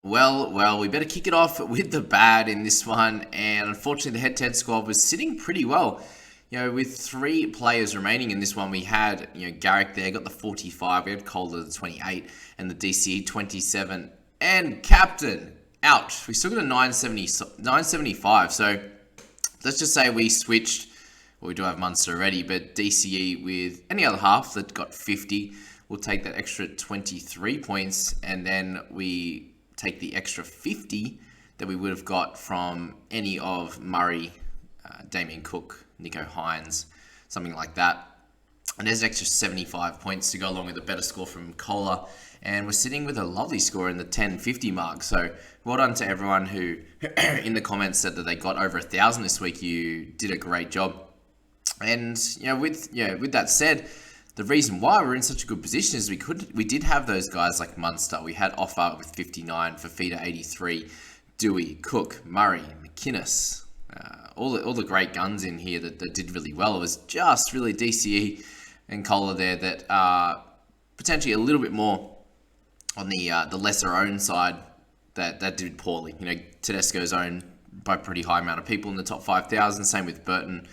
Well, we better kick it off with the bad in this one. And unfortunately, the head-to-head squad was sitting pretty well. With three players remaining in this one, we had, Garrick there, got the 45. We had Calder the 28 and the DCE 27. And Captain, ouch. We still got a 975. So let's just say we switched. Well, we do have Munster already, but DCE with any other half that got 50, we'll take that extra 23 points. And then we take the extra 50 that we would have got from any of Murray, Damien Cook, Nico Hines, something like that. And there's an extra 75 points to go along with a better score from Kohler. And we're sitting with a lovely score in the 1050 mark. So well done to everyone who in the comments said that they got over 1,000 this week. You did a great job. And with that said, the reason why we're in such a good position is we did have those guys like Munster. We had Offa with 59, Fafita 83, Dewey, Cook, Murray, McInnes, all the great guns in here that did really well. It was just really DCE and Kohler there that are potentially a little bit more on the lesser owned side that did poorly. Tedesco's owned by a pretty high amount of people in the top 5,000. Same with Burton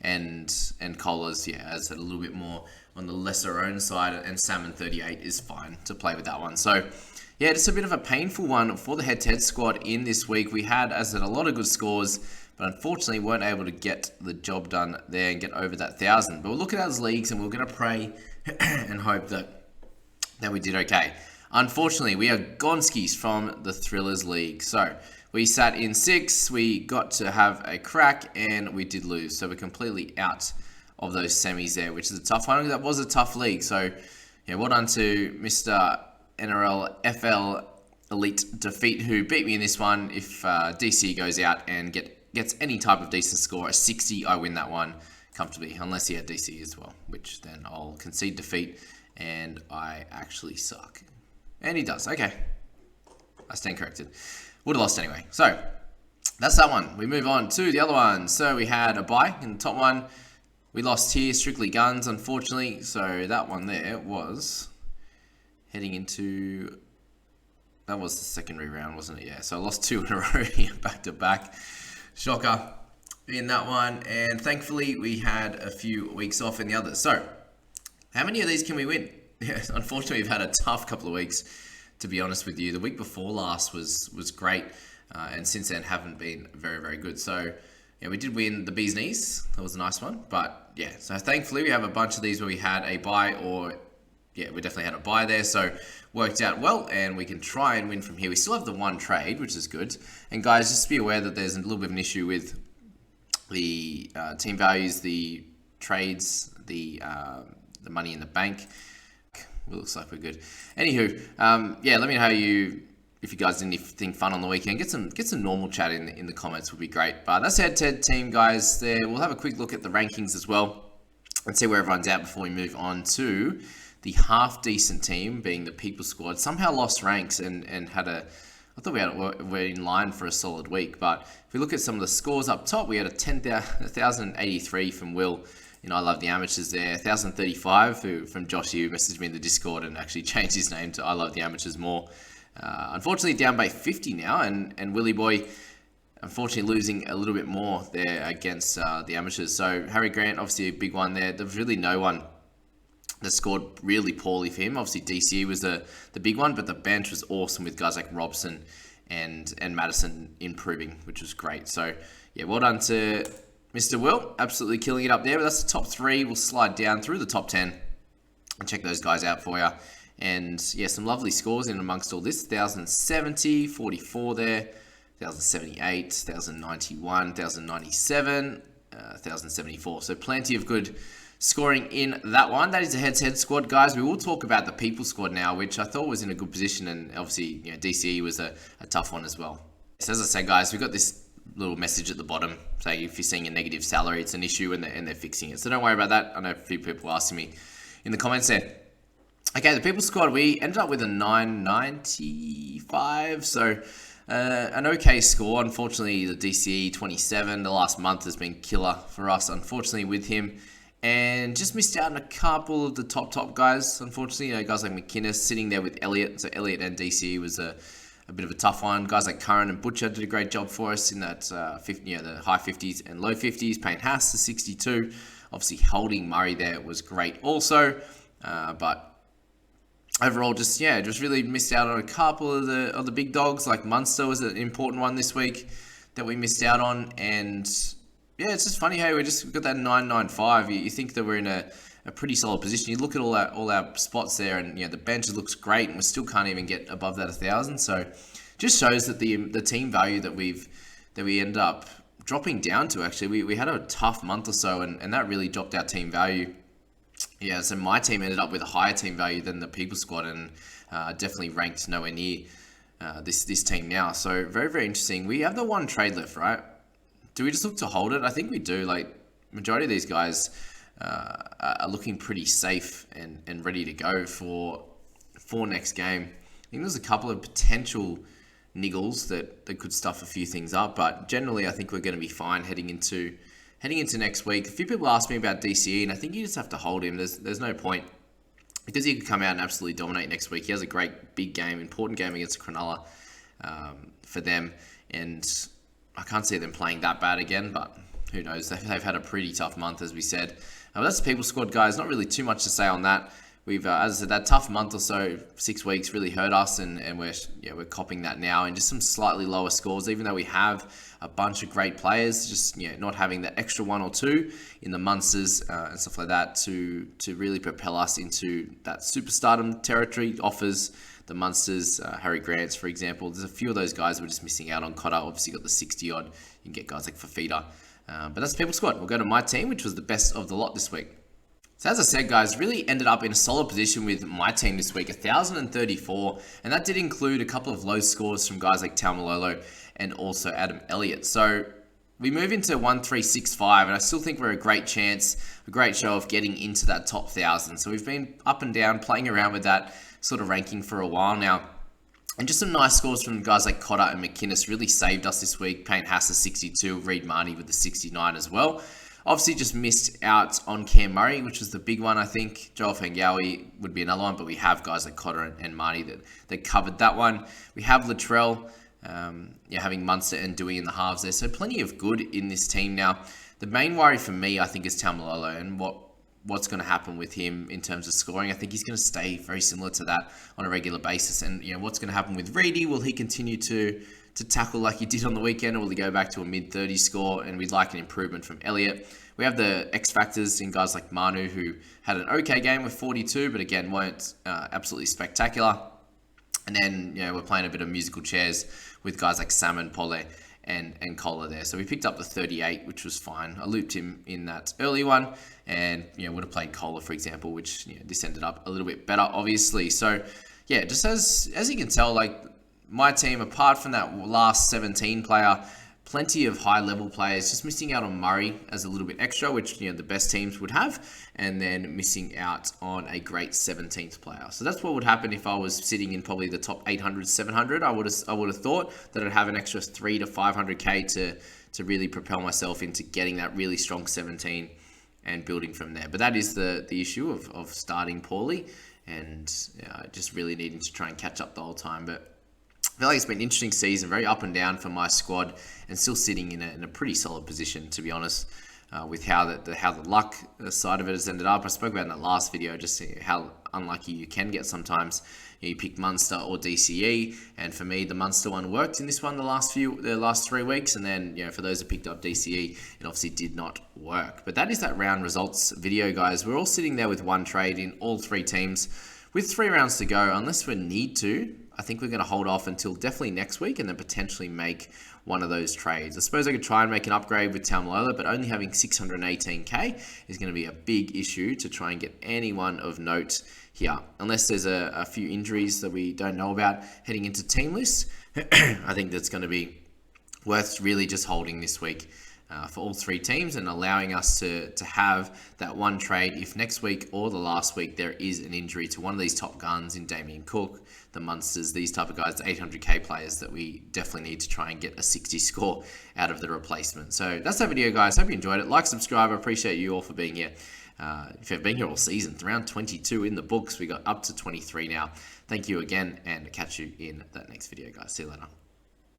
and Kohler's, as a little bit more on the lesser owned side, and Salmon 38 is fine to play with that one. So just a bit of a painful one for the head-to-head squad in this week. We had, as I said, a lot of good scores, but unfortunately weren't able to get the job done there and get over that 1,000. But we'll look at those leagues and we're going to pray and hope that we did okay. Unfortunately, we are Gonskis from the Thrillers League. So we sat in 6, we got to have a crack, and we did lose. So we're completely out of those semis there, which is a tough one. That was a tough league. So, well done to Mr. NRL FL Elite Defeat, who beat me in this one. If DC goes out and gets any type of decent score, a 60, I win that one comfortably, unless he had DC as well, which then I'll concede defeat, and I actually suck. And he does. Okay. I stand corrected. Would have lost anyway. So, that's that one. We move on to the other one. So, we had a bye in the top one. We lost here, Strictly Guns, unfortunately. So, that one there was heading into... That was the secondary round, wasn't it? Yeah. So, I lost 2 in a row here, back to back. Shocker in that one. And thankfully, we had a few weeks off in the others. So, how many of these can we win? Unfortunately, we've had a tough couple of weeks, to be honest with you. The week before last was great, and since then haven't been very, very good. So, we did win the Bees Knees. That was a nice one. But, so thankfully we have a bunch of these where we had a bye, or, we definitely had a bye there. So, worked out well, and we can try and win from here. We still have the one trade, which is good. And, guys, just be aware that there's a little bit of an issue with the team values, the trades, the money in the bank. It looks like we're good. Anywho, let me know if you guys did anything fun on the weekend. Get some normal chat in the comments would be great. But that's head-to-head team, guys. There, we'll have a quick look at the rankings as well and see where everyone's at before we move on to the half-decent team, being the People Squad. Somehow lost ranks and had a... I thought we're in line for a solid week. But if we look at some of the scores up top, we had a 1,083 from Will. I love the amateurs there. 1,035 from Josh, who messaged me in the Discord and actually changed his name to I love the amateurs more. Unfortunately, down by 50 now, and Willy Boy, unfortunately, losing a little bit more there against the amateurs. So Harry Grant, obviously a big one there. There's really no one that scored really poorly for him. Obviously, DCE was the big one, but the bench was awesome with guys like Robson and Madison improving, which was great. So, well done to Mr. Will, absolutely killing it up there. But that's the top 3. We'll slide down through the top 10 and check those guys out for you. And some lovely scores in amongst all this. 1,070, 44 there, 1,078, 1,091, 1,097, 1,074. So plenty of good scoring in that one. That is a head-to-head squad, guys. We will talk about the People Squad now, which I thought was in a good position. And obviously, DCE was a tough one as well. So as I said, guys, we've got this little message at the bottom saying if you're seeing a negative salary, it's an issue, and they're fixing it. So don't worry about that. I know a few people asking me in the comments there. Okay, the People Squad, we ended up with a 995, so an okay score. Unfortunately, the DCE 27, the last month has been killer for us, unfortunately, with him. And just missed out on a couple of the top guys, unfortunately. Guys like McInnes sitting there with Elliott. So Elliott and DCE was a a bit of a tough one. Guys like Curran and Butcher did a great job for us in that the high 50s and low 50s. Payne Haas to 62. Obviously, holding Murray there was great also. But overall, just really missed out on a couple of the big dogs. Like Munster was an important one this week that we missed out on. And yeah, it's just funny how we just got that 995. You think that we're in a pretty solid position. You look at all our spots there, and the bench looks great, and we still can't even get above that 1,000. So, just shows that the team value that we end up dropping down to. Actually, we had a tough month or so, and that really dropped our team value. Yeah, so my team ended up with a higher team value than the People Squad, and definitely ranked nowhere near this team now. So very, very interesting. We have the one trade left, right? Do we just look to hold it? I think we do. Like, majority of these guys are looking pretty safe and ready to go for next game. I think there's a couple of potential niggles that could stuff a few things up, but generally I think we're going to be fine heading into next week. A few people asked me about DCE, and I think you just have to hold him. There's no point, because he could come out and absolutely dominate next week. He has a great big game, important game against Cronulla for them, and I can't see them playing that bad again, but who knows? They've had a pretty tough month, as we said. That's the People Squad, guys. Not really too much to say on that. We've, as I said, that tough month or so, 6 weeks, really hurt us, and we're copping that now, and just some slightly lower scores, even though we have a bunch of great players, just not having that extra one or two in the Munsters and stuff like that to really propel us into that superstardom territory. Offers the Munsters, Harry Grants, for example. There's a few of those guys we're just missing out on. Cotter obviously got the 60 odd. You can get guys like Fafita. But that's the People Squad. We'll go to my team, which was the best of the lot this week. So as I said, guys, really ended up in a solid position with my team this week, 1,034, and that did include a couple of low scores from guys like Taumalolo and also Adam Elliott. So we move into 1,365, and I still think we're a great chance, a great show of getting into that top 1,000. So we've been up and down, playing around with that sort of ranking for a while now. And just some nice scores from guys like Cotter and McInnes really saved us this week. Payne Haas, 62, Reid Marnie with the 69 as well. Obviously just missed out on Cam Murray, which was the big one, I think. Joel Fangawi would be another one, but we have guys like Cotter and Marnie that covered that one. We have Latrell, having Munster and Dewey in the halves there. So plenty of good in this team now. The main worry for me, I think, is Taumalolo and what's going to happen with him in terms of scoring. I think he's going to stay very similar to that on a regular basis. And what's going to happen with Reedy? Will he continue to tackle like he did on the weekend, or will he go back to a mid-30s score? And we'd like an improvement from Elliott. We have the X factors in guys like Manu, who had an okay game with 42, but again weren't absolutely spectacular. And then we're playing a bit of musical chairs with guys like Salmon, Pole, and Kohler there. So we picked up the 38, which was fine. I looped him in that early one, and would have played Kohler, for example, which this ended up a little bit better, obviously. So just as you can tell, like my team, apart from that last 17 player, plenty of high-level players, just missing out on Murray as a little bit extra, which the best teams would have, and then missing out on a great 17th player. So that's what would happen if I was sitting in probably the top 800, 700. I would have thought that I'd have an extra 3 to 500k to really propel myself into getting that really strong 17 and building from there. But that is the issue of starting poorly and just really needing to try and catch up the whole time. But I feel like it's been an interesting season, very up and down for my squad, and still sitting in a pretty solid position, to be honest, with how the luck side of it has ended up. I spoke about in that last video just how unlucky you can get sometimes. You pick Munster or DCE, and for me, the Munster one worked in this one the last 3 weeks, and then for those that picked up DCE, it obviously did not work. But that is that round results video, guys. We're all sitting there with one trade in all 3 teams, with 3 rounds to go, unless we need to. I think we're going to hold off until definitely next week and then potentially make one of those trades. I suppose I could try and make an upgrade with Taumalolo, but only having 618k is going to be a big issue to try and get anyone of note here. Unless there's a few injuries that we don't know about heading into team lists, I think that's going to be worth really just holding this week. for all three teams, and allowing us to have that one trade if next week or the last week there is an injury to one of these top guns in Damien Cook, the Munsters, these type of guys, the 800k players that we definitely need to try and get a 60 score out of the replacement. So that's that video, guys. Hope you enjoyed it. Like, subscribe. I appreciate you all for being here. If you've been here all season, round 22 in the books. We got up to 23 now. Thank you again, and catch you in that next video, guys. See you later.